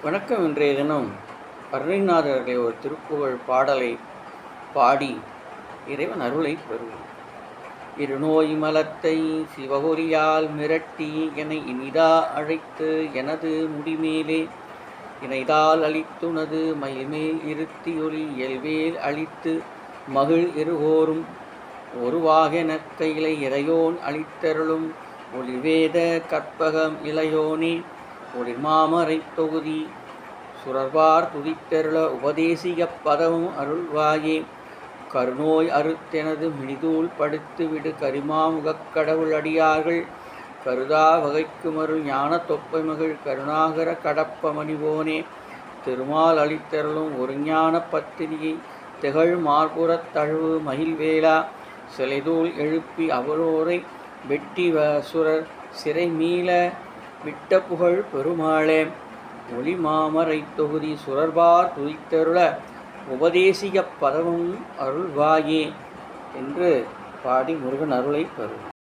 வணக்கம். இன்றைய தினம் அருணைநாதருடைய ஒரு திருப்புகழ் பாடலை பாடி இறைவன் அருளை பெறுவோம். இருநோய் மலத்தை சிவகொரியால் மிரட்டி என இனிதா அழைத்து எனது முடிமேலே இணைதால் அளித்துனது மயில்மேல் இருத்தியொலி இயல்வேல் அளித்து மகிழ் இருகோரும் ஒருவாகெனக் கையிலை இறையோன் அளித்தருளும் ஒளிவேத கற்பகம் இளையோனே ஒளிர்மாமரை தொகுதி சுரர்வார் துதித்தருள உபதேசிகப் பதமும் அருள்வாயே. கருநோய் அறுத்தெனது மினிதூள் படுத்து விடு கரிமாமுகக் கடவுள் அடியார்கள் கருதா வகைக்குமருள் ஞான தொப்பை மகிழ் கருணாகர கடப்ப மணிவோனே. திருமால் அளித்தருளும் ஒரு ஞான பத்திரியை திகழ் மார்புறத் தழுவு மகிழ்வேலா சிலைதூள் எழுப்பி அவரோரை வெட்டி சுரர் சிறை மீள விட்ட புகழ் பெருமாளே. ஒளி மாமரை தொகுதி சுரர்பார் துதித்தருள உபதேசிகப் பதமும் அருள்வாயே என்று பாடி முருகன் அருளை பெறும்.